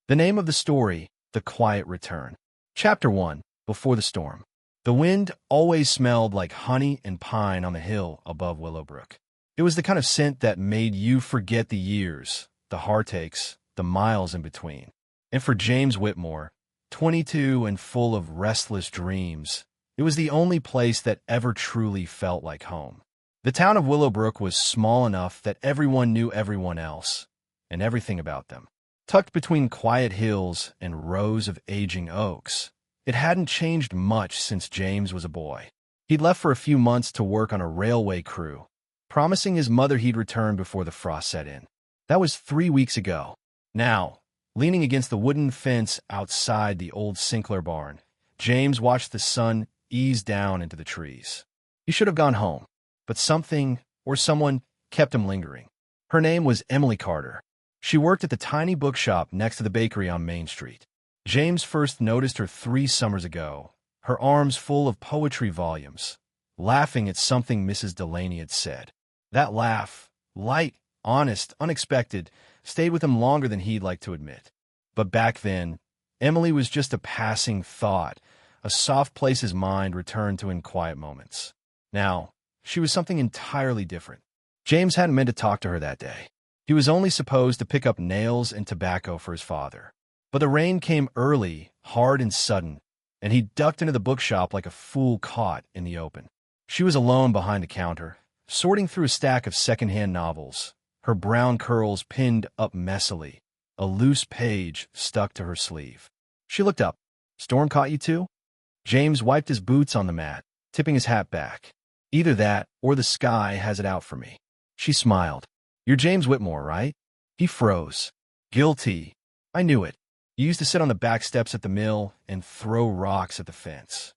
The name of the story, The Quiet Return. Chapter 1, Before the Storm. The wind always smelled like honey and pine on the hill above Willowbrook. It was the kind of scent that made you forget the years, the heartaches, the miles in between. And for James Whitmore, 22 and full of restless dreams, it was the only place that ever truly felt like home. The town of Willowbrook was small enough that everyone knew everyone else, and everything about them. Tucked between quiet hills and rows of aging oaks, it hadn't changed much since James was a boy. He'd left for a few months to work on a railway crew, promising his mother he'd return before the frost set in. That was 3 weeks ago. Now, leaning against the wooden fence outside the old Sinclair barn, James watched the sun ease down into the trees. He should have gone home, but something or someone kept him lingering. Her name was Emily Carter. She worked at the tiny bookshop next to the bakery on Main Street. James first noticed her 3 summers ago, her arms full of poetry volumes, laughing at something Mrs. Delaney had said. That laugh, light, honest, unexpected, stayed with him longer than he'd like to admit. But back then, Emily was just a passing thought, a soft place his mind returned to in quiet moments. Now, she was something entirely different. James hadn't meant to talk to her that day. He was only supposed to pick up nails and tobacco for his father. But the rain came early, hard and sudden, and he ducked into the bookshop like a fool caught in the open. She was alone behind the counter, sorting through a stack of second-hand novels, her brown curls pinned up messily, a loose page stuck to her sleeve. She looked up. "Storm caught you too?" James wiped his boots on the mat, tipping his hat back. "Either that or the sky has it out for me." She smiled. "You're James Whitmore, right?" He froze. "Guilty. I knew it. You used to sit on the back steps at the mill and throw rocks at the fence."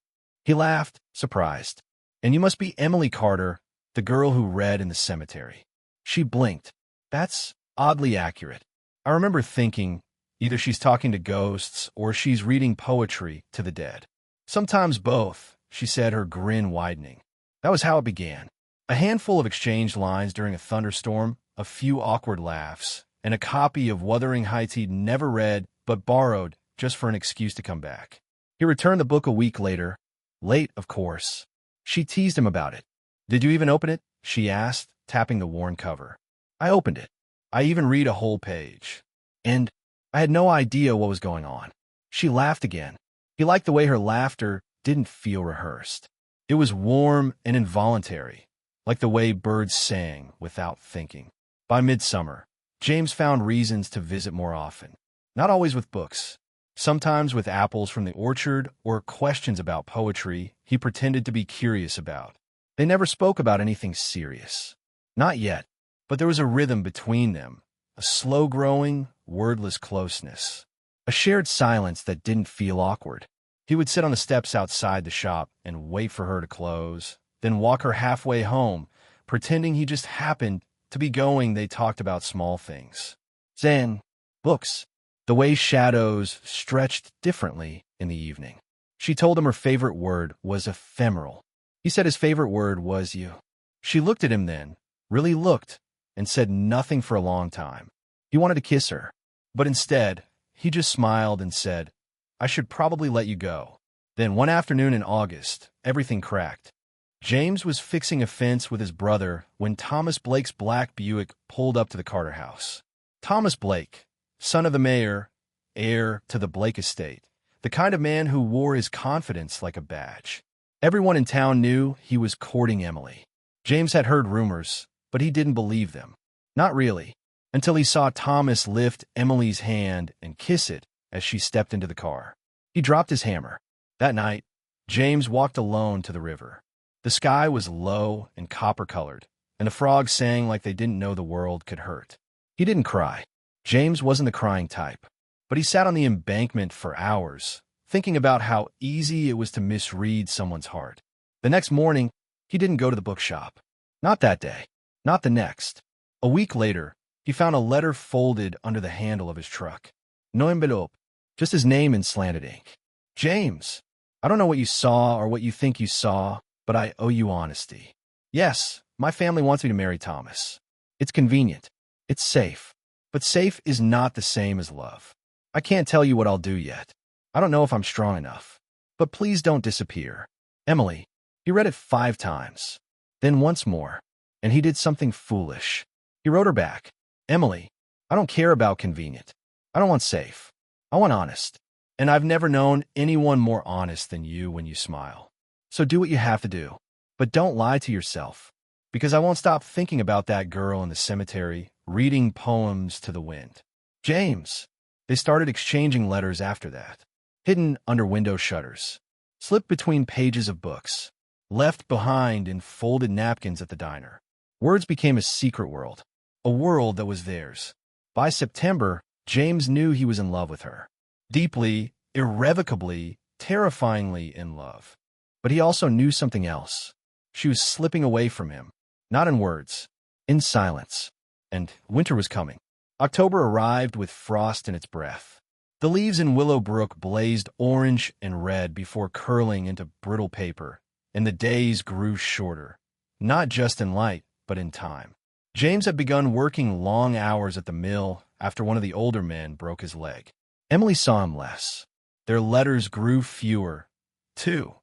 He laughed, surprised. "And you must be Emily Carter, the girl who read in the cemetery." She blinked. "That's oddly accurate. I remember thinking, either she's talking to ghosts or she's reading poetry to the dead." "Sometimes both," she said, her grin widening. That was how it began. A handful of exchanged lines during a thunderstorm, a few awkward laughs, and a copy of Wuthering Heights he'd never read but borrowed just for an excuse to come back. He returned the book a week later. Late, of course. She teased him about it. "Did you even open it?" she asked, tapping the worn cover. "I opened it. I even read a whole page. And I had no idea what was going on." She laughed again. He liked the way her laughter didn't feel rehearsed. It was warm and involuntary, like the way birds sang without thinking. By midsummer, James found reasons to visit more often. Not always with books. Sometimes with apples from the orchard or questions about poetry he pretended to be curious about. They never spoke about anything serious. Not yet, but there was a rhythm between them, a slow-growing, wordless closeness, a shared silence that didn't feel awkward. He would sit on the steps outside the shop and wait for her to close, then walk her halfway home, pretending he just happened to be going. They talked about small things. Zen, books, the way shadows stretched differently in the evening. She told him her favorite word was ephemeral. He said his favorite word was you. She looked at him then, really looked, and said nothing for a long time. He wanted to kiss her, but instead, he just smiled and said, "I should probably let you go." Then one afternoon in August, everything cracked. James was fixing a fence with his brother when Thomas Blake's black Buick pulled up to the Carter house. Thomas Blake, son of the mayor, heir to the Blake estate, the kind of man who wore his confidence like a badge. Everyone in town knew he was courting Emily. James had heard rumors, but he didn't believe them. Not really, until he saw Thomas lift Emily's hand and kiss it as she stepped into the car. He dropped his hammer. That night, James walked alone to the river. The sky was low and copper-colored, and the frogs sang like they didn't know the world could hurt. He didn't cry. James wasn't the crying type, but he sat on the embankment for hours, thinking about how easy it was to misread someone's heart. The next morning, he didn't go to the bookshop. Not that day. Not the next. A week later, he found a letter folded under the handle of his truck. No envelope, just his name in slanted ink. "James, I don't know what you saw or what you think you saw, but I owe you honesty. Yes, my family wants me to marry Thomas. It's convenient. It's safe. But safe is not the same as love. I can't tell you what I'll do yet. I don't know if I'm strong enough. But please don't disappear. Emily. He read it 5 times. Then once more. And he did something foolish. He wrote her back. Emily, I don't care about convenient. I don't want safe. I want honest. And I've never known anyone more honest than you when you smile. So do what you have to do. But don't lie to yourself. Because I won't stop thinking about that girl in the cemetery, reading poems to the wind. James. They started exchanging letters after that. Hidden under window shutters. Slipped between pages of books. Left behind in folded napkins at the diner. Words became a secret world. A world that was theirs. By September, James knew he was in love with her. Deeply, irrevocably, terrifyingly in love. But he also knew something else. She was slipping away from him. Not in words. In silence. And winter was coming. October arrived with frost in its breath. The leaves in Willowbrook blazed orange and red before curling into brittle paper, and the days grew shorter, not just in light, but in time. James had begun working long hours at the mill after one of the older men broke his leg. Emily saw him less. Their letters grew fewer, too.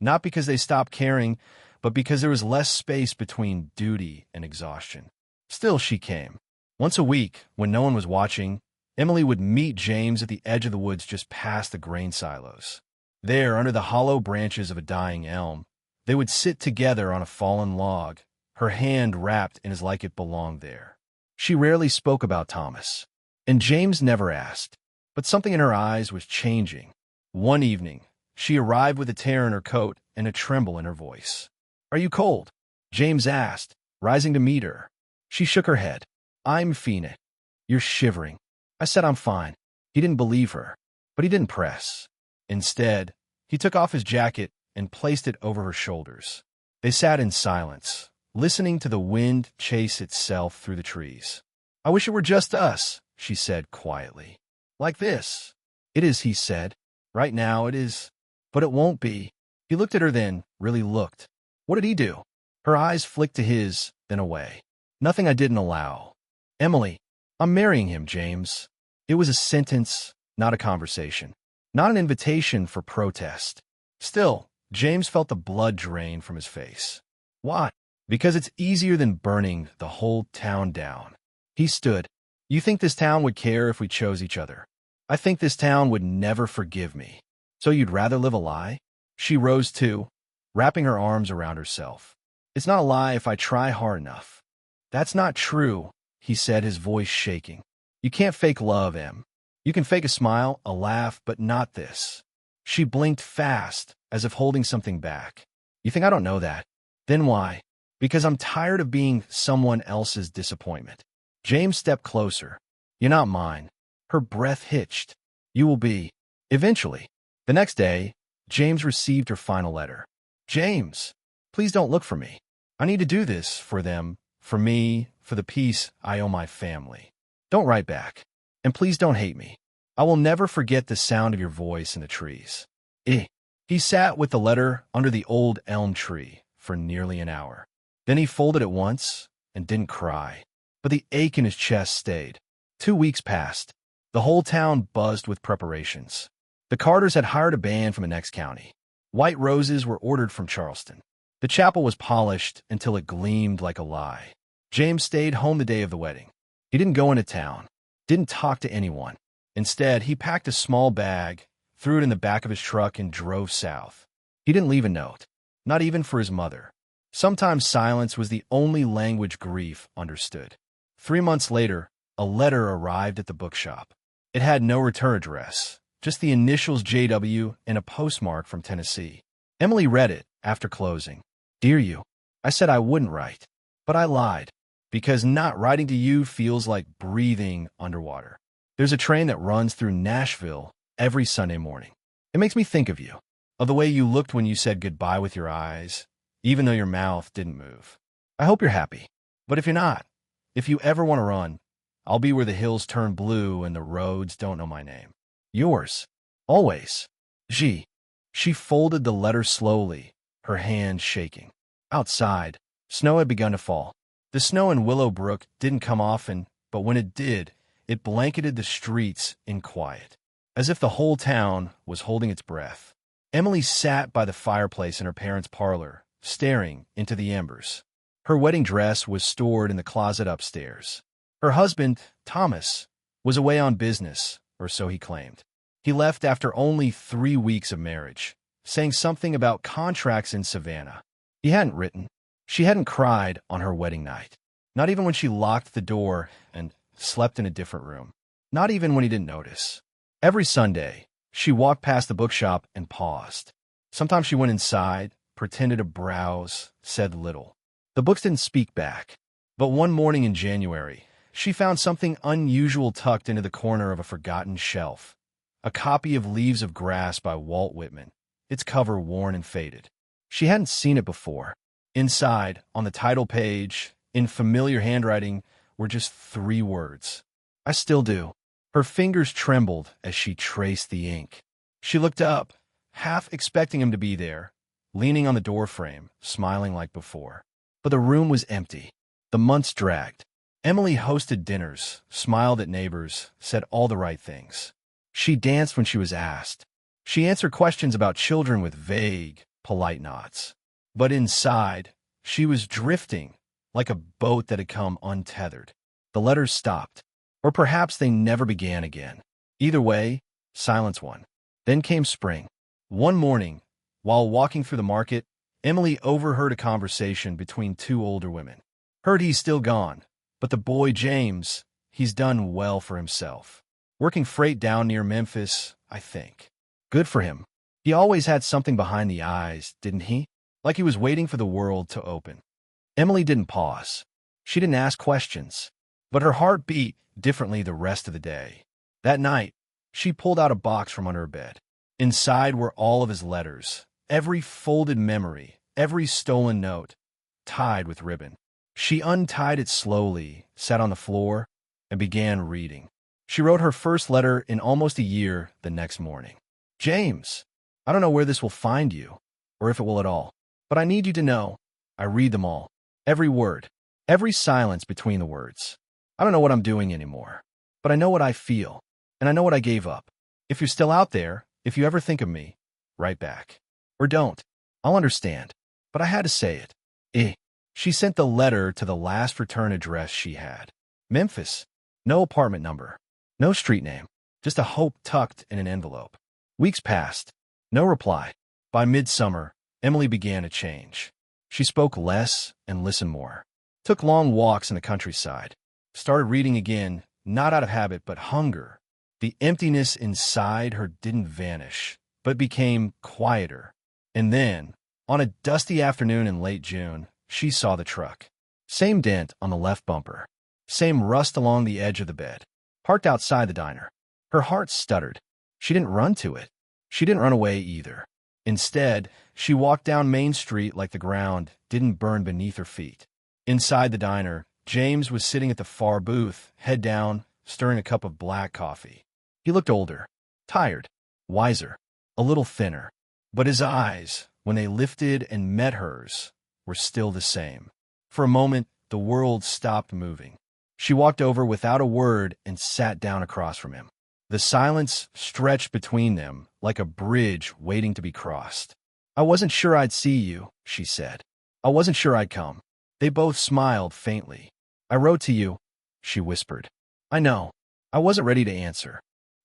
Not because they stopped caring, but because there was less space between duty and exhaustion. Still, she came. Once a week, when no one was watching, Emily would meet James at the edge of the woods just past the grain silos. There, under the hollow branches of a dying elm, they would sit together on a fallen log, her hand wrapped in his like it belonged there. She rarely spoke about Thomas, and James never asked, but something in her eyes was changing. One evening, she arrived with a tear in her coat and a tremble in her voice. "Are you cold?" James asked, rising to meet her. She shook her head. "I'm Fina. You're shivering." I said I'm fine. He didn't believe her, but he didn't press. Instead, he took off his jacket and placed it over her shoulders. They sat in silence, listening to the wind chase itself through the trees. "I wish it were just us," she said quietly. "Like this." "It is," he said. "Right now it is. But it won't be." He looked at her then, really looked. What did he do? Her eyes flicked to his, then away. "Nothing I didn't allow." "Emily, I'm marrying him, James." It was a sentence, not a conversation. Not an invitation for protest. Still, James felt the blood drain from his face. "Why?" "Because it's easier than burning the whole town down." He stood. "You think this town would care if we chose each other? I think this town would never forgive me. So you'd rather live a lie?" She rose too, wrapping her arms around herself. "It's not a lie if I try hard enough." "That's not true," he said, his voice shaking. "You can't fake love, Em. You can fake a smile, a laugh, but not this." She blinked fast, as if holding something back. "You think I don't know that? Then why?" "Because I'm tired of being someone else's disappointment." James stepped closer. "You're not mine." Her breath hitched. "You will be. Eventually." The next day, James received her final letter. "James, please don't look for me. I need to do this for them, for me, for the peace I owe my family. Don't write back. And please don't hate me. I will never forget the sound of your voice in the trees." He sat with the letter under the old elm tree for nearly an hour. Then he folded it once and didn't cry. But the ache in his chest stayed. 2 weeks passed. The whole town buzzed with preparations. The Carters had hired a band from the next county. White roses were ordered from Charleston. The chapel was polished until it gleamed like a lie. James stayed home the day of the wedding. He didn't go into town, didn't talk to anyone. Instead, he packed a small bag, threw it in the back of his truck, and drove south. He didn't leave a note, not even for his mother. Sometimes silence was the only language grief understood. 3 months later, a letter arrived at the bookshop. It had no return address, just the initials JW and a postmark from Tennessee. Emily read it after closing. "Dear you, I said I wouldn't write, but I lied, because not writing to you feels like breathing underwater. There's a train that runs through Nashville every Sunday morning. It makes me think of you, of the way you looked when you said goodbye with your eyes, even though your mouth didn't move. I hope you're happy, but if you're not, if you ever want to run, I'll be where the hills turn blue and the roads don't know my name. Yours, always, G." She folded the letter slowly, her hand shaking. Outside, snow had begun to fall. The snow in Willowbrook didn't come often, but when it did, It blanketed the streets in quiet, as if the whole town was holding its breath. Emily sat by the fireplace in her parents' parlor, staring into the embers. Her wedding dress was stored in the closet upstairs. Her husband, Thomas, was away on business, or so he claimed. He left after only 3 weeks of marriage, saying something about contracts in Savannah. He hadn't written. She hadn't cried on her wedding night. Not even when she locked the door and slept in a different room. Not even when he didn't notice. Every Sunday, she walked past the bookshop and paused. Sometimes she went inside, pretended to browse, said little. The books didn't speak back. But one morning in January, she found something unusual tucked into the corner of a forgotten shelf. A copy of Leaves of Grass by Walt Whitman, its cover worn and faded. She hadn't seen it before. Inside, on the title page, in familiar handwriting, were just 3 words. I still do. Her fingers trembled as she traced the ink. She looked up, half expecting him to be there, leaning on the doorframe, smiling like before. But the room was empty. The months dragged. Emily hosted dinners, smiled at neighbors, said all the right things. She danced when she was asked. She answered questions about children with vague, polite nods. But inside, she was drifting, like a boat that had come untethered. The letters stopped. Or perhaps they never began again. Either way, silence won. Then came spring. One morning, while walking through the market, Emily overheard a conversation between 2 older women. Heard he's still gone, but the boy James, he's done well for himself. Working freight down near Memphis, I think. Good for him. He always had something behind the eyes, didn't he? Like he was waiting for the world to open. Emily didn't pause. She didn't ask questions. But her heart beat differently the rest of the day. That night, she pulled out a box from under her bed. Inside were all of his letters, every folded memory, every stolen note, tied with ribbon. She untied it slowly, sat on the floor, and began reading. She wrote her first letter in almost a year the next morning. James, I don't know where this will find you, or if it will at all, but I need you to know, I read them all. Every word, every silence between the words. I don't know what I'm doing anymore, but I know what I feel, and I know what I gave up. If you're still out there, if you ever think of me, write back. Or don't. I'll understand. But I had to say it. She sent the letter to the last return address she had. Memphis. No apartment number. No street name. Just a hope tucked in an envelope. Weeks passed. No reply. By midsummer, Emily began to change. She spoke less and listened more. Took long walks in the countryside. Started reading again, not out of habit, but hunger. The emptiness inside her didn't vanish, but became quieter. And then, on a dusty afternoon in late June, she saw the truck. Same dent on the left bumper. Same rust along the edge of the bed. Parked outside the diner. Her heart stuttered. She didn't run to it. She didn't run away either. Instead, she walked down Main Street like the ground didn't burn beneath her feet. Inside the diner, James was sitting at the far booth, head down, stirring a cup of black coffee. He looked older, tired, wiser, a little thinner. But his eyes, when they lifted and met hers, were still the same. For a moment, the world stopped moving. She walked over without a word and sat down across from him. The silence stretched between them like a bridge waiting to be crossed. I wasn't sure I'd see you, she said. I wasn't sure I'd come. They both smiled faintly. I wrote to you, she whispered. I know. I wasn't ready to answer.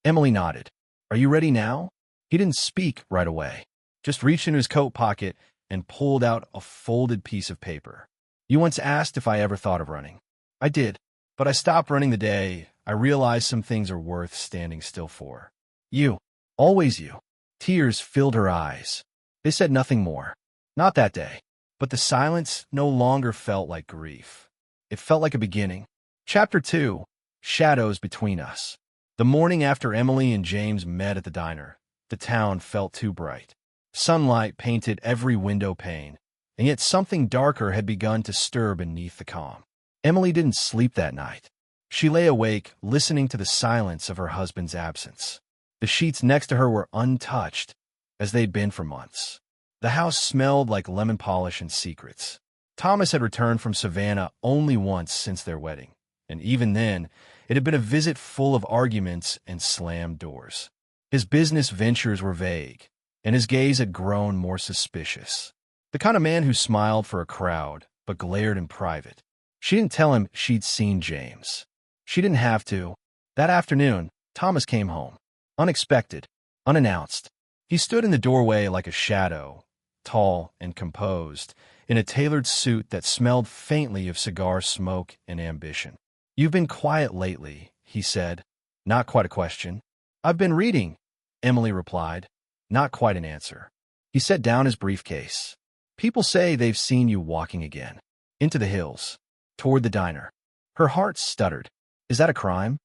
Emily nodded. Are you ready now? He didn't speak right away. Just reached into his coat pocket and pulled out a folded piece of paper. You once asked if I ever thought of running. I did, but I stopped running the day I realized some things are worth standing still for. You. Always you. Tears filled her eyes. They said nothing more. Not that day. But the silence no longer felt like grief. It felt like a beginning. Chapter 2. Shadows Between Us. The morning after Emily and James met at the diner, the town felt too bright. Sunlight painted every window pane, and yet something darker had begun to stir beneath the calm. Emily didn't sleep that night. She lay awake, listening to the silence of her husband's absence. The sheets next to her were untouched, as they'd been for months. The house smelled like lemon polish and secrets. Thomas had returned from Savannah only once since their wedding, and even then, It had been a visit full of arguments and slammed doors. His business ventures were vague, and his gaze had grown more suspicious. The kind of man who smiled for a crowd, but glared in private. She didn't tell him she'd seen James. She didn't have to. That afternoon, Thomas came home. Unexpected, unannounced. He stood in the doorway like a shadow, tall and composed, in a tailored suit that smelled faintly of cigar smoke and ambition. "You've been quiet lately," he said. Not quite a question. "I've been reading," Emily replied. Not quite an answer. He set down his briefcase. "People say they've seen you walking again. Into the hills. Toward the diner." Her heart stuttered. "Is that a crime?"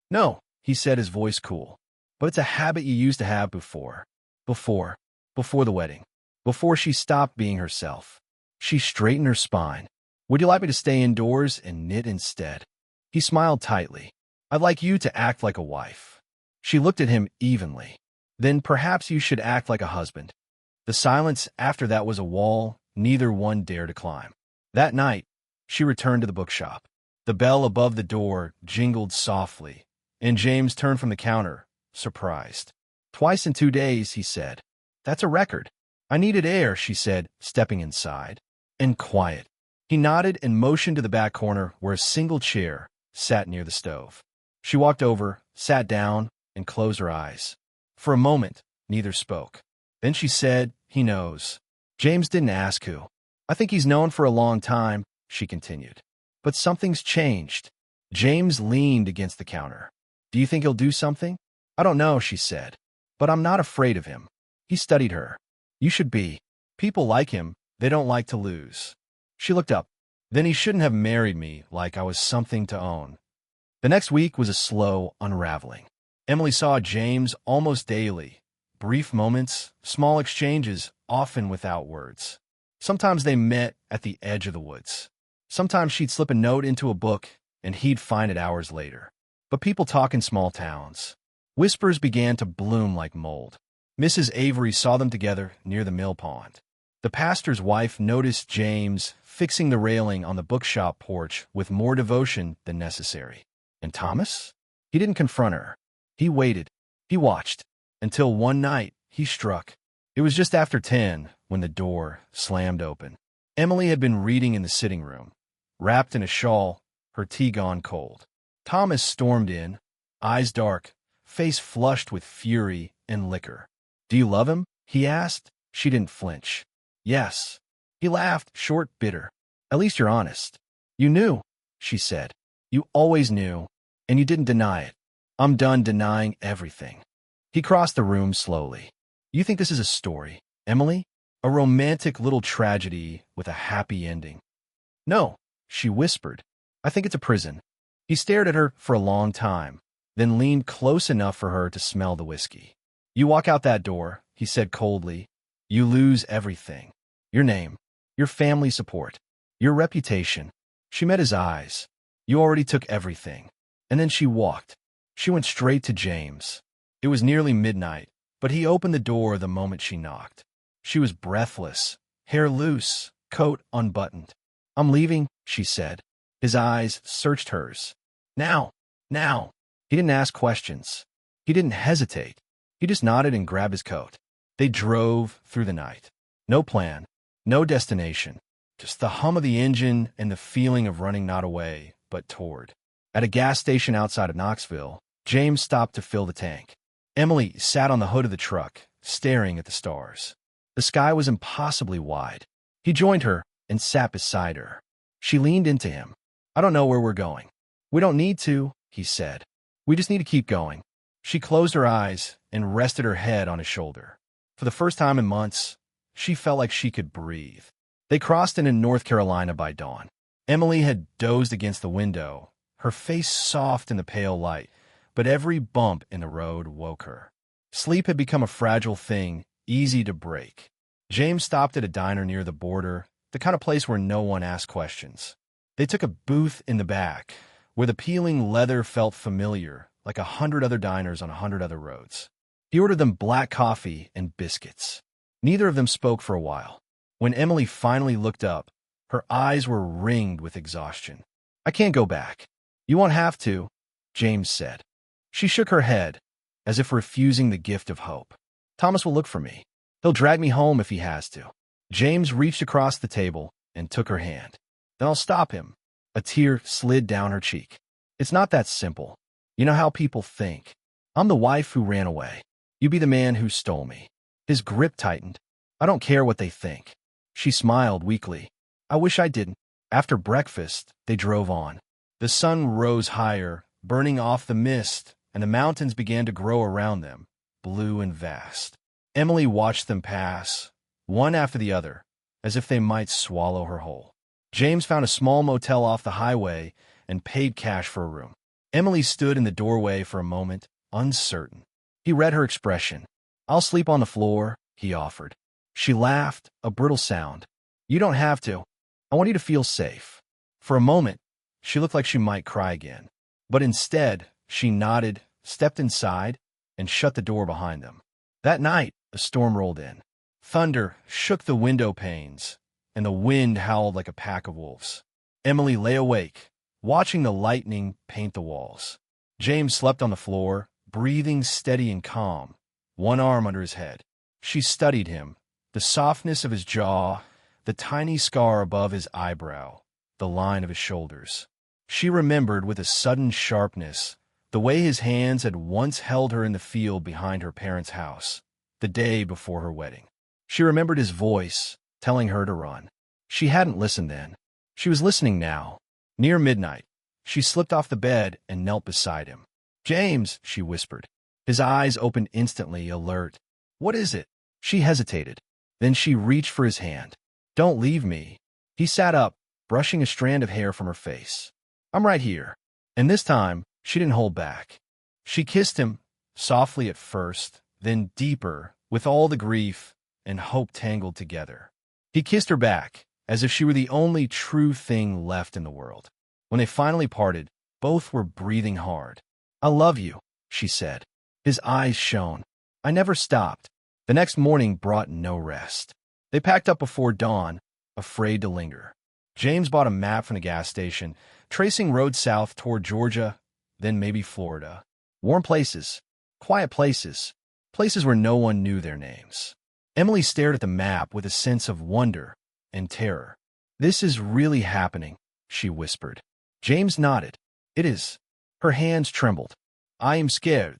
"No," he said, his voice cool. "But it's a habit you used to have before. Before the wedding. Before she stopped being herself." She straightened her spine. "Would you like me to stay indoors and knit instead?" He smiled tightly. "I'd like you to act like a wife." She looked at him evenly. "Then perhaps you should act like a husband." The silence after that was a wall neither one dared to climb. That night, she returned to the bookshop. The bell above the door jingled softly, and James turned from the counter, surprised. "Twice in 2 days," he said. "That's a record." "I needed air," she said, stepping inside. "And quiet." He nodded and motioned to the back corner where a single chair sat near the stove. She walked over, sat down, and closed her eyes. For a moment, neither spoke. Then she said, "He knows." "James didn't ask who." "I think he's known for a long time," she continued. "But something's changed." James leaned against the counter. "Do you think he'll do something?" "I don't know," she said. "But I'm not afraid of him." He studied her. "You should be. People like him. They don't like to lose." She looked up. "Then he shouldn't have married me like I was something to own." The next week was a slow unraveling. Emily saw James almost daily. Brief moments, small exchanges, often without words. Sometimes they met at the edge of the woods. Sometimes she'd slip a note into a book, and he'd find it hours later. But people talk in small towns. Whispers began to bloom like mold. Mrs. Avery saw them together near the mill pond. The pastor's wife noticed James fixing the railing on the bookshop porch with more devotion than necessary. And Thomas? He didn't confront her. He waited. He watched. Until one night, he struck. It was just after 10 when the door slammed open. Emily had been reading in the sitting room, wrapped in a shawl, her tea gone cold. Thomas stormed in, eyes dark, face flushed with fury and liquor. "Do you love him?" he asked. She didn't flinch. "Yes." He laughed, short, bitter. "At least you're honest." "You knew," she said. "You always knew, and you didn't deny it." "I'm done denying everything." He crossed the room slowly. "You think this is a story, Emily? A romantic little tragedy with a happy ending?" "No," she whispered. "I think it's a prison." He stared at her for a long time, then leaned close enough for her to smell the whiskey. "You walk out that door," he said coldly. "You lose everything. Your name, your family support, your reputation." She met his eyes. "You already took everything." And then she walked. She went straight to James. It was nearly midnight, but he opened the door the moment she knocked. She was breathless, hair loose, coat unbuttoned. "I'm leaving," she said. His eyes searched hers. Now. He didn't ask questions. He didn't hesitate. He just nodded and grabbed his coat. They drove through the night. No plan, no destination. Just the hum of the engine and the feeling of running not away, but toward. At a gas station outside of Knoxville, James stopped to fill the tank. Emily sat on the hood of the truck, staring at the stars. The sky was impossibly wide. He joined her and sat beside her. She leaned into him. "I don't know where we're going." "We don't need to," he said. "We just need to keep going." She closed her eyes and rested her head on his shoulder. For the first time in months, she felt like she could breathe. They crossed into North Carolina by dawn. Emily had dozed against the window, her face soft in the pale light, but every bump in the road woke her. Sleep had become a fragile thing, easy to break. James stopped at a diner near the border, the kind of place where no one asked questions. They took a booth in the back, where the peeling leather felt familiar, like 100 other diners on 100 other roads. He ordered them black coffee and biscuits. Neither of them spoke for a while. When Emily finally looked up, her eyes were ringed with exhaustion. "I can't go back." "You won't have to." James said. She shook her head, as if refusing the gift of hope. Thomas will look for me. He'll drag me home if he has to. James reached across the table and took her hand. Then I'll stop him. A tear slid down her cheek. It's not that simple. You know how people think. I'm the wife who ran away. You be the man who stole me. His grip tightened. I don't care what they think. She smiled weakly. I wish I didn't. After breakfast, they drove on. The sun rose higher, burning off the mist, and the mountains began to grow around them, blue and vast. Emily watched them pass, one after the other, as if they might swallow her whole. James found a small motel off the highway and paid cash for a room. Emily stood in the doorway for a moment, uncertain. He read her expression. I'll sleep on the floor, he offered. She laughed, a brittle sound. You don't have to. I want you to feel safe. For a moment, she looked like she might cry again. But instead, she nodded, stepped inside, and shut the door behind them. That night, a storm rolled in. Thunder shook the window panes, and the wind howled like a pack of wolves. Emily lay awake, watching the lightning paint the walls. James slept on the floor, breathing steady and calm, one arm under his head. She studied him, the softness of his jaw, the tiny scar above his eyebrow, the line of his shoulders. She remembered with a sudden sharpness the way his hands had once held her in the field behind her parents' house, the day before her wedding. She remembered his voice, telling her to run. She hadn't listened then. She was listening now. Near midnight, she slipped off the bed and knelt beside him. James, she whispered. His eyes opened instantly, alert. What is it? She hesitated. Then she reached for his hand. Don't leave me. He sat up, brushing a strand of hair from her face. I'm right here. And this time, she didn't hold back. She kissed him, softly at first, then deeper, with all the grief and hope tangled together. He kissed her back, as if she were the only true thing left in the world. When they finally parted, both were breathing hard. I love you, she said. His eyes shone. I never stopped. The next morning brought no rest. They packed up before dawn, afraid to linger. James bought a map from the gas station, tracing roads south toward Georgia, then maybe Florida. Warm places, quiet places, places where no one knew their names. Emily stared at the map with a sense of wonder and terror. This is really happening, she whispered. James nodded. It is. Her hands trembled. I am scared.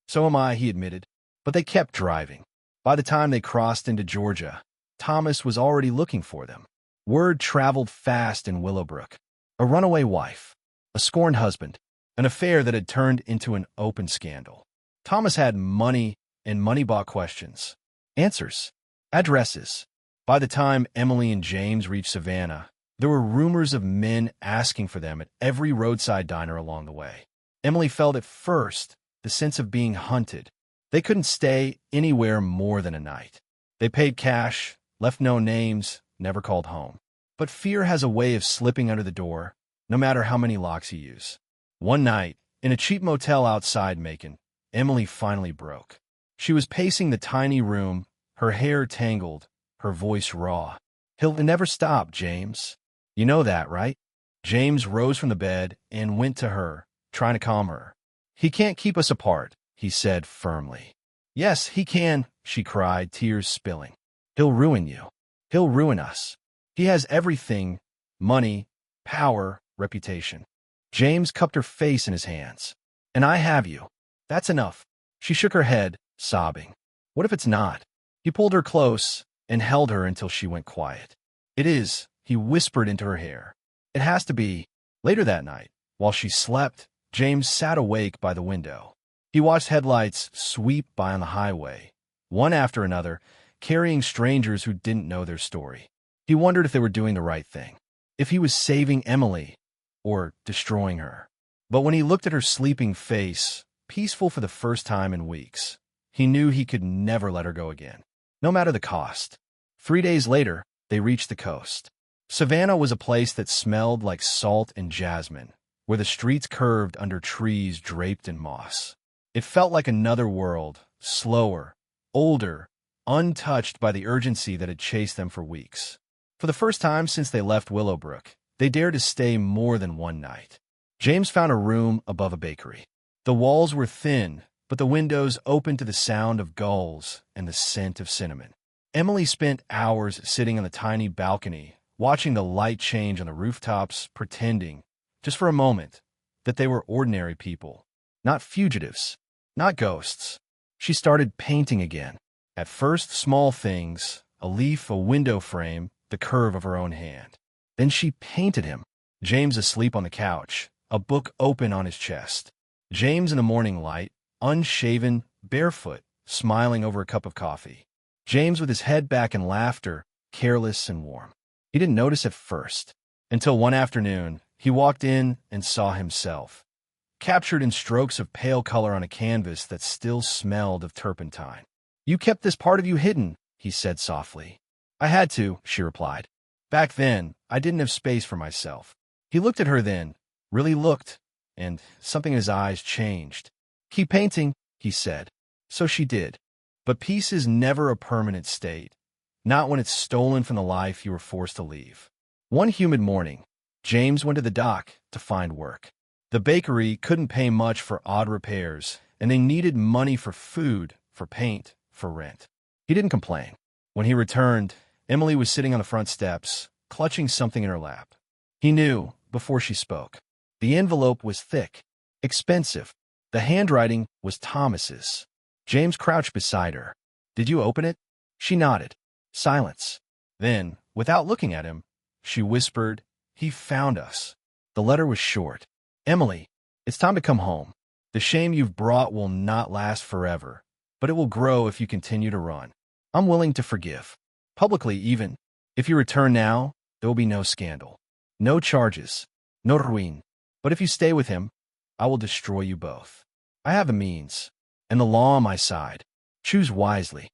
So am I, he admitted. But they kept driving. By the time they crossed into Georgia, Thomas was already looking for them. Word traveled fast in Willowbrook. A runaway wife, a scorned husband, an affair that had turned into an open scandal. Thomas had money, and money bought questions. Answers. Addresses. By the time Emily and James reached Savannah, there were rumors of men asking for them at every roadside diner along the way. Emily felt at first the sense of being hunted. They couldn't stay anywhere more than a night. They paid cash, left no names, never called home. But fear has a way of slipping under the door, no matter how many locks you use. One night, in a cheap motel outside Macon, Emily finally broke. She was pacing the tiny room, her hair tangled, her voice raw. He'll never stop, James. You know that, right? James rose from the bed and went to her, trying to calm her. He can't keep us apart, he said firmly. Yes, he can, she cried, tears spilling. He'll ruin you. He'll ruin us. He has everything, money, power, reputation. James cupped her face in his hands. And I have you. That's enough. She shook her head, sobbing. What if it's not? He pulled her close and held her until she went quiet. It is, he whispered into her hair. It has to be. Later that night, while she slept, James sat awake by the window. He watched headlights sweep by on the highway, one after another, carrying strangers who didn't know their story. He wondered if they were doing the right thing, if he was saving Emily or destroying her. But when he looked at her sleeping face, peaceful for the first time in weeks, he knew he could never let her go again, no matter the cost. 3 days later, they reached the coast. Savannah was a place that smelled like salt and jasmine, where the streets curved under trees draped in moss. It felt like another world, slower, older, untouched by the urgency that had chased them for weeks. For the first time since they left Willowbrook, they dared to stay more than one night. James found a room above a bakery. The walls were thin, but the windows opened to the sound of gulls and the scent of cinnamon. Emily spent hours sitting on the tiny balcony, watching the light change on the rooftops, pretending, just for a moment, that they were ordinary people, not fugitives, not ghosts. She started painting again. At first, small things, a leaf, a window frame, the curve of her own hand. Then she painted him. James asleep on the couch, a book open on his chest. James in the morning light, unshaven, barefoot, smiling over a cup of coffee. James with his head back in laughter, careless and warm. He didn't notice at first, until one afternoon he walked in and saw himself, captured in strokes of pale color on a canvas that still smelled of turpentine. "You kept this part of you hidden," he said softly. "I had to," she replied. "Back then, I didn't have space for myself." He looked at her then, really looked, and something in his eyes changed. "Keep painting," he said. So she did. But peace is never a permanent state, not when it's stolen from the life you were forced to leave. One humid morning, James went to the dock to find work. The bakery couldn't pay much for odd repairs, and they needed money for food, for paint, for rent. He didn't complain. When he returned, Emily was sitting on the front steps, clutching something in her lap. He knew, before she spoke. The envelope was thick, expensive. The handwriting was Thomas's. James crouched beside her. "Did you open it?" She nodded. Silence. Then, without looking at him, she whispered, "He found us." The letter was short. "Emily, it's time to come home. The shame you've brought will not last forever, but it will grow if you continue to run. I'm willing to forgive. Publicly even. If you return now, there will be no scandal. No charges. No ruin. But if you stay with him, I will destroy you both. I have a means, and the law on my side. Choose wisely."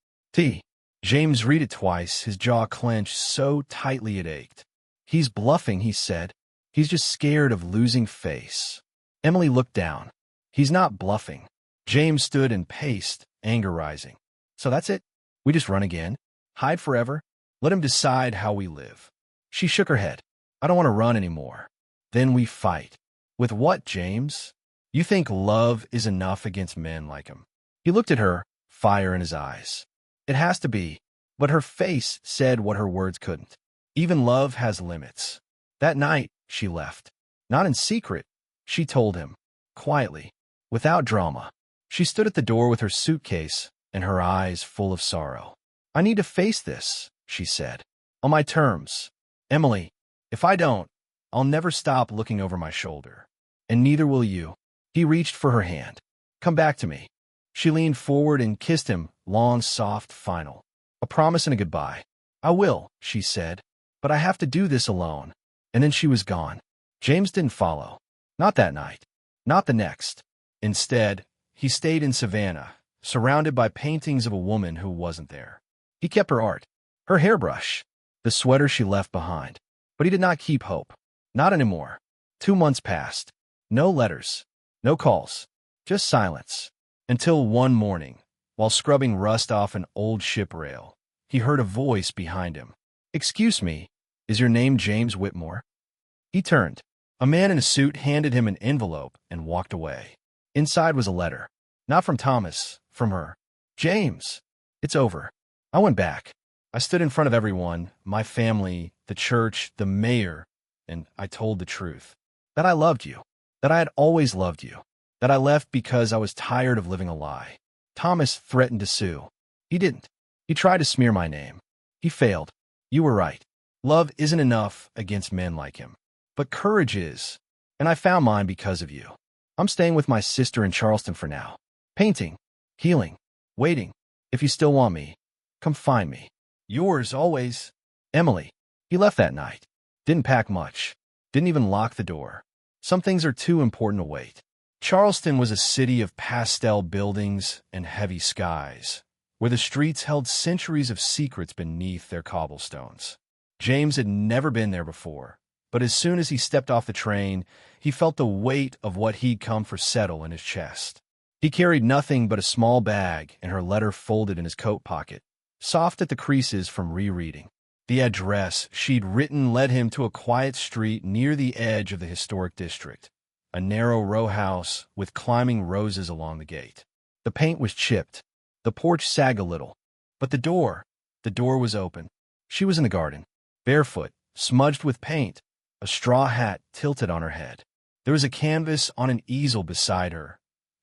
James read it twice, his jaw clenched so tightly it ached. "He's bluffing," he said. "He's just scared of losing face." Emily looked down. "He's not bluffing." James stood and paced, anger rising. "So that's it? We just run again? Hide forever? Let him decide how we live." She shook her head. "I don't want to run anymore." "Then we fight." "With what, James? You think love is enough against men like him?" He looked at her, fire in his eyes. "It has to be." But her face said what her words couldn't. Even love has limits. That night, she left. Not in secret, she told him. Quietly, without drama. She stood at the door with her suitcase and her eyes full of sorrow. "I need to face this," she said. "On my terms. Emily, if I don't, I'll never stop looking over my shoulder. And neither will you." He reached for her hand. "Come back to me." She leaned forward and kissed him, long, soft, final. A promise and a goodbye. "I will," she said, "but I have to do this alone." And then she was gone. James didn't follow. Not that night. Not the next. Instead, he stayed in Savannah, surrounded by paintings of a woman who wasn't there. He kept her art, her hairbrush, the sweater she left behind. But he did not keep hope. Not anymore. 2 months passed. No letters. No calls. Just silence. Until one morning, while scrubbing rust off an old ship rail, he heard a voice behind him. "Excuse me, is your name James Whitmore?" He turned. A man in a suit handed him an envelope and walked away. Inside was a letter. Not from Thomas, from her. "James, it's over." I went back. I stood in front of everyone, my family, the church, the mayor, and I told the truth. That I loved you. That I had always loved you. That I left because I was tired of living a lie. Thomas threatened to sue. He didn't. He tried to smear my name. He failed. You were right. Love isn't enough against men like him. But courage is. And I found mine because of you. I'm staying with my sister in Charleston for now. Painting. Healing. Waiting. If you still want me, come find me. Yours always, Emily. He left that night. Didn't pack much. Didn't even lock the door. Some things are too important to wait. Charleston was a city of pastel buildings and heavy skies, where the streets held centuries of secrets beneath their cobblestones. James had never been there before, but as soon as he stepped off the train, he felt the weight of what he'd come for settle in his chest. He carried nothing but a small bag and her letter folded in his coat pocket, soft at the creases from rereading. The address she'd written led him to a quiet street near the edge of the historic district. a narrow row house with climbing roses along the gate. The paint was chipped. The porch sagged a little. But the door was open. She was in the garden, barefoot, smudged with paint, a straw hat tilted on her head. There was a canvas on an easel beside her,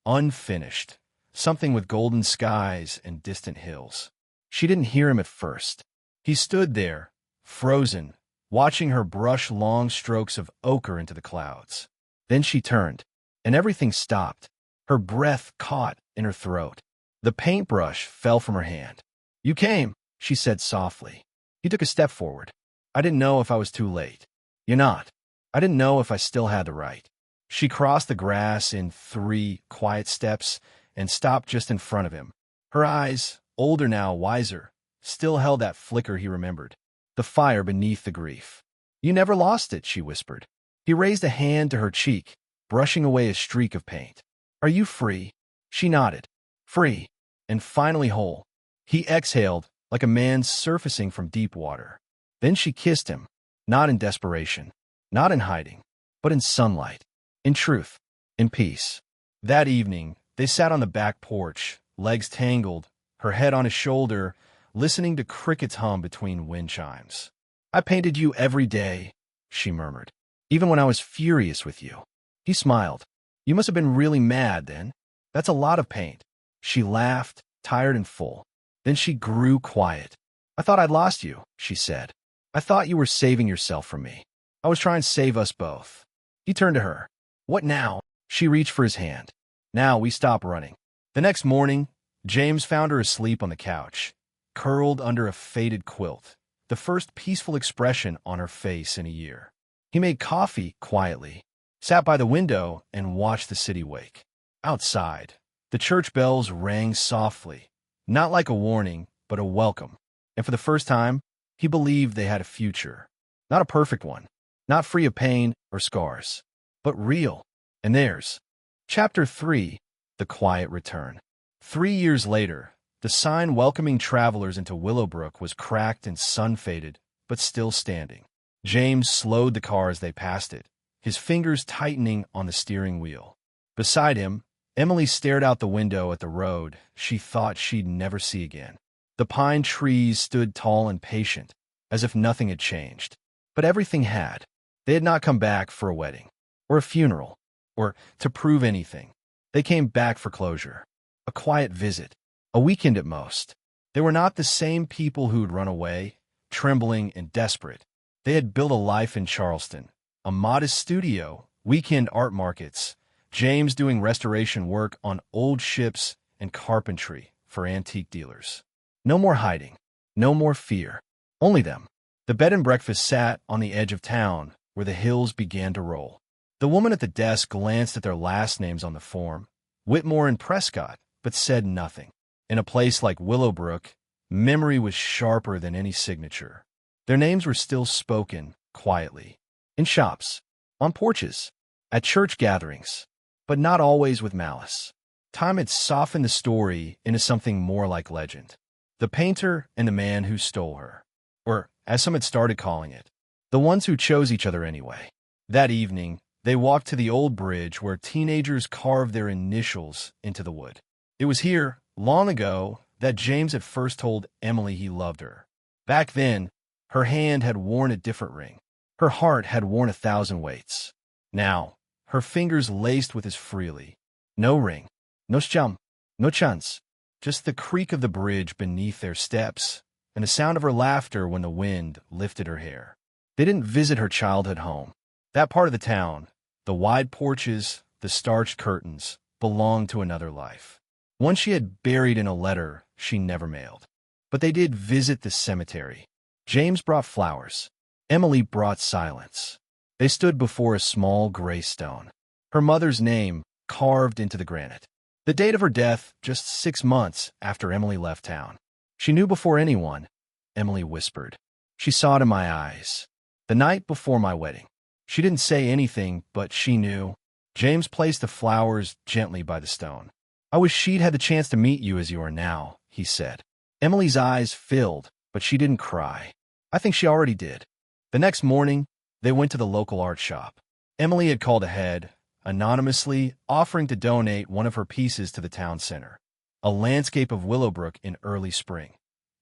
unfinished, something with golden skies and distant hills. She didn't hear him at first. He stood there, frozen, watching her brush long strokes of ochre into the clouds. Then she turned, and everything stopped. Her breath caught in her throat. The paintbrush fell from her hand. "You came," she said softly. He took a step forward. "I didn't know if I was too late." "You're not." "I didn't know if I still had the right." She crossed the grass in 3 quiet steps and stopped just in front of him. Her eyes, older now, wiser, still held that flicker he remembered, the fire beneath the grief. "You never lost it," she whispered. He raised a hand to her cheek, brushing away a streak of paint. "Are you free?" She nodded. "Free, and finally whole." He exhaled, like a man surfacing from deep water. Then she kissed him, not in desperation, not in hiding, but in sunlight, in truth, in peace. That evening, they sat on the back porch, legs tangled, her head on his shoulder, listening to crickets hum between wind chimes. "I painted you every day," she murmured, "even when I was furious with you." He smiled. "You must have been really mad then. That's a lot of paint." She laughed, tired and full. Then she grew quiet. "I thought I'd lost you," she said. "I thought you were saving yourself from me. I was trying to save us both." He turned to her. "What now?" She reached for his hand. "Now we stop running." The next morning, James found her asleep on the couch, curled under a faded quilt, the first peaceful expression on her face in a year. He made coffee quietly, sat by the window, and watched the city wake. Outside, the church bells rang softly, not like a warning, but a welcome. And for the first time, he believed they had a future. Not a perfect one, not free of pain or scars, but real, and theirs. Chapter 3, The Quiet Return. 3 years later, the sign welcoming travelers into Willowbrook was cracked and sun-faded, but still standing. James slowed the car as they passed it, his fingers tightening on the steering wheel. Beside him, Emily stared out the window at the road she thought she'd never see again. The pine trees stood tall and patient, as if nothing had changed. But everything had. They had not come back for a wedding, or a funeral, or to prove anything. They came back for closure. A quiet visit, a weekend at most. They were not the same people who'd run away, trembling and desperate. They had built a life in Charleston, a modest studio, weekend art markets, James doing restoration work on old ships and carpentry for antique dealers. No more hiding, no more fear, only them. The bed and breakfast sat on the edge of town, where the hills began to roll. The woman at the desk glanced at their last names on the form, Whitmore and Prescott, but said nothing. In a place like Willowbrook, memory was sharper than any signature. Their names were still spoken, quietly, in shops, on porches, at church gatherings, but not always with malice. Time had softened the story into something more like legend. The painter and the man who stole her, or, as some had started calling it, the ones who chose each other anyway. That evening, they walked to the old bridge where teenagers carved their initials into the wood. It was here, long ago, that James had first told Emily he loved her. Back then, her hand had worn a different ring. Her heart had worn 1,000 weights. Now, her fingers laced with his freely. No ring, no chum, no chance. Just the creak of the bridge beneath their steps, and the sound of her laughter when the wind lifted her hair. They didn't visit her childhood home. That part of the town, the wide porches, the starched curtains, belonged to another life. One she had buried in a letter she never mailed. But they did visit the cemetery. James brought flowers. Emily brought silence. They stood before a small gray stone, her mother's name carved into the granite. The date of her death, just 6 months after Emily left town. She knew before anyone, Emily whispered. She saw it in my eyes. The night before my wedding. She didn't say anything, but she knew. James placed the flowers gently by the stone. "I wish she'd had the chance to meet you as you are now," he said. Emily's eyes filled, but she didn't cry. I think she already did. The next morning, they went to the local art shop. Emily had called ahead, anonymously offering to donate one of her pieces to the town center. A landscape of Willowbrook in early spring.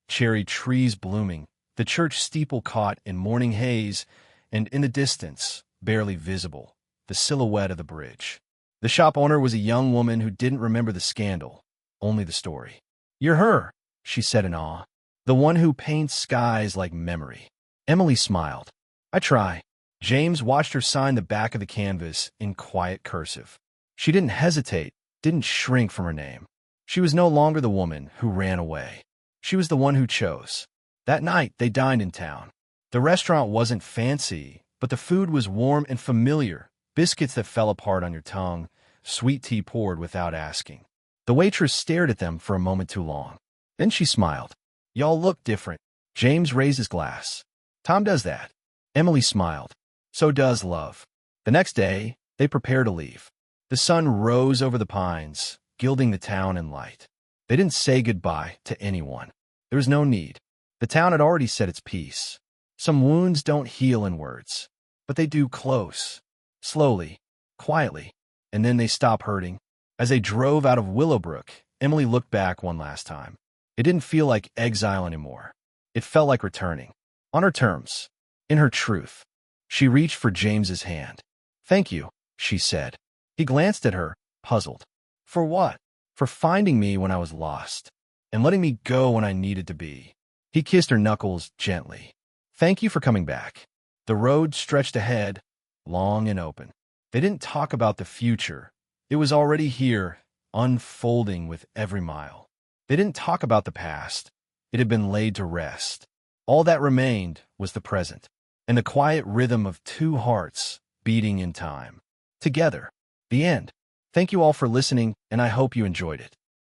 Cherry trees blooming, the church steeple caught in morning haze, and in the distance, barely visible, the silhouette of the bridge. The shop owner was a young woman who didn't remember the scandal, only the story. "You're her," she said in awe. "The one who paints skies like memory." Emily smiled. "I try." James watched her sign the back of the canvas in quiet cursive. She didn't hesitate, didn't shrink from her name. She was no longer the woman who ran away. She was the one who chose. That night, they dined in town. The restaurant wasn't fancy, but the food was warm and familiar. Biscuits that fell apart on your tongue, sweet tea poured without asking. The waitress stared at them for a moment too long. Then she smiled. "Y'all look different." James raised his glass. "Tom does that." Emily smiled. "So does love." The next day, they prepared to leave. The sun rose over the pines, gilding the town in light. They didn't say goodbye to anyone. There was no need. The town had already said its piece. Some wounds don't heal in words, but they do close, slowly, quietly, and then they stop hurting. As they drove out of Willowbrook, Emily looked back one last time. It didn't feel like exile anymore. It felt like returning. On her terms. In her truth. She reached for James's hand. "Thank you," she said. He glanced at her, puzzled. "For what?" "For finding me when I was lost, and letting me go when I needed to be." He kissed her knuckles gently. "Thank you for coming back." The road stretched ahead, long and open. They didn't talk about the future. It was already here, unfolding with every mile. They didn't talk about the past. It had been laid to rest. All that remained was the present, and the quiet rhythm of two hearts beating in time. Together. The end. Thank you all for listening, and I hope you enjoyed it.